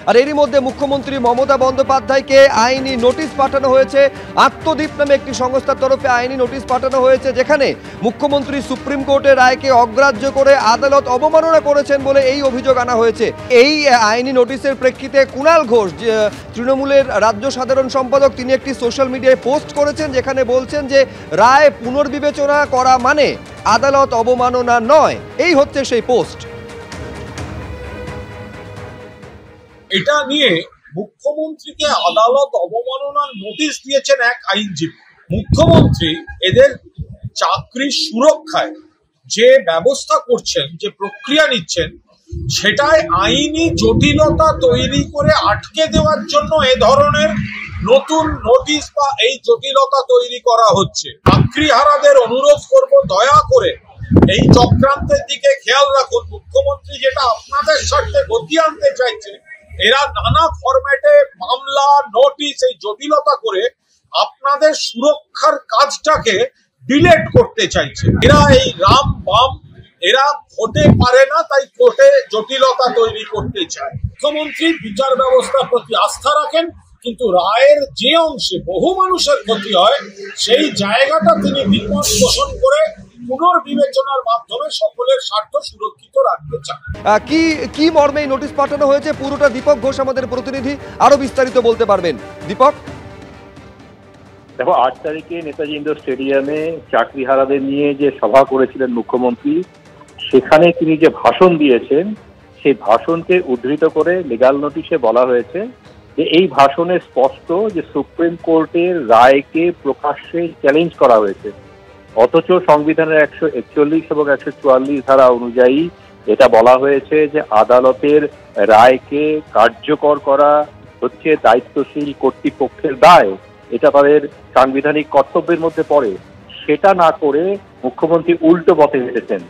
আর এরই মধ্যে মুখ্যমন্ত্রী মমতা বন্দ্যোপাধ্যায়কে আইনি নোটিশ পাঠানো হয়েছে। আত্মদ্বীপ নামে একটি সংস্থার তরফে আইনি নোটিশ পাঠানো হয়েছে, যেখানে মুখ্যমন্ত্রী সুপ্রিম কোর্টের রায়কে অগ্রাহ্য করে আদালত অবমাননা করেছেন বলে এই অভিযোগ আনা হয়েছে। এই আইনি নোটিশের প্রেক্ষিতে কুণাল ঘোষ, তৃণমূলের রাজ্য সাধারণ সম্পাদক, তিনি একটি সোশ্যাল মিডিয়ায় পোস্ট করেছেন, যেখানে বলছেন যে রায় পুনর্বিবেচনা করা মানে আদালত অবমাননা নয়। এই হচ্ছে সেই পোস্ট। এটা নিয়ে মুখ্যমন্ত্রীকে আদালত অবমাননার নোটিশ দিয়েছেন এক আইনজীবী। মুখ্যমন্ত্রী এদের চাকরির সুরক্ষায় যে ব্যবস্থা করছেন, যে প্রক্রিয়া নিচ্ছেন, সেটাই আইনি জটিলতা তৈরি করে আটকে দেওয়ার জন্য এ ধরনের নতুন নোটিশ বা এই জটিলতা তৈরি করা হচ্ছে। চাকরিহারাদের অনুরোধ করব, দয়া করে এই চক্রান্তের দিকে খেয়াল রাখুন। মুখ্যমন্ত্রী যেটা আপনাদের স্বার্থে গতি আনতে চাইছে, এরা নানা ফরম্যাটে মামলা, নোটিশ, এই জটিলতা করে আপনাদের সুরক্ষার কাজটাকে ডিলেট করতে চাইছে। এরা এই রাম বাম এরা হতে পারে না, তাই কোর্টে জটিলতা তৈরি করতে চায়। মুখ্যমন্ত্রী বিচার ব্যবস্থার প্রতি আস্থা রাখেন, কিন্তু রায়ের যে অংশে বহু মানুষের ক্ষতি হয় সেই জায়গাটা তিনি দ্বিমত পোষণ করে পুনর্বিবেচনার মাধ্যমে সকলের স্বার্থ সুরক্ষিত রাখতে চান। কি মর্মে নোটিশ পাঠানো হয়েছে পুরোটা দীপক ঘোষ আমাদের প্রতিনিধি আরো বিস্তারিত বলতে পারবেন। দীপক, দেখো, 8 তারিখে নেতাজি ইন্ডোর স্টেডিয়ামে চাকরিহারাদের নিয়ে যে সভা করেছিলেন মুখ্যমন্ত্রী, সেখানে তিনি যে ভাষণ দিয়েছেন, সেই ভাষণকে উদ্ধৃত করে লিগ্যাল নোটিশে বলা হয়েছে যে এই ভাষণে স্পষ্ট যে সুপ্রিম কোর্টের রায়কে প্রকাশ্যে চ্যালেঞ্জ করা হয়েছে, অথচ সংবিধানের 141 এবং 144 ধারা অনুযায়ী এটা বলা হয়েছে যে আদালতের রায়কে কার্যকর করা হচ্ছে দায়িত্বশীল কর্তৃপক্ষের দায়, এটা তাদের সাংবিধানিক কর্তব্যের মধ্যে পড়ে। সেটা না করে মুখ্যমন্ত্রী উল্টো পথে হেঁটেছেন।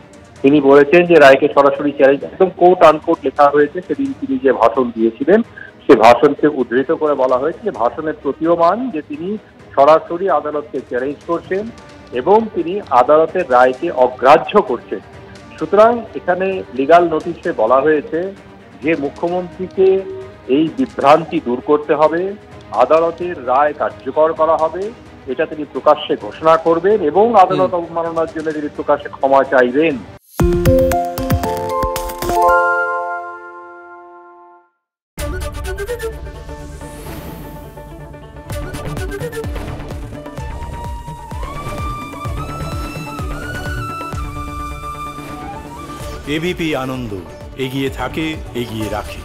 তিনি বলেছেন যে রায়কে সরাসরি চ্যালেঞ্জ, একদম কোট আনকোট লেখা হয়েছে সেদিন তিনি যে ভাষণ দিয়েছিলেন, সে ভাষণকে উদ্ধৃত করে বলা হয়েছে যে ভাষণের প্রতীয়মান যে তিনি সরাসরি আদালতকে চ্যালেঞ্জ করছেন এবং তিনি আদালতের রায়কে অগ্রাহ্য করছেন। সুতরাং এখানে লিগ্যাল নোটিশে বলা হয়েছে যে মুখ্যমন্ত্রীকে এই বিভ্রান্তি দূর করতে হবে, আদালতের রায় কার্যকর করা হবে, এটা তিনি প্রকাশ্যে ঘোষণা করবেন এবং আদালত অবমাননার জন্য তিনি প্রকাশ্যে ক্ষমা চাইবেন। এবিপি আনন্দ এগিয়ে থাকে, এগিয়ে রাখে।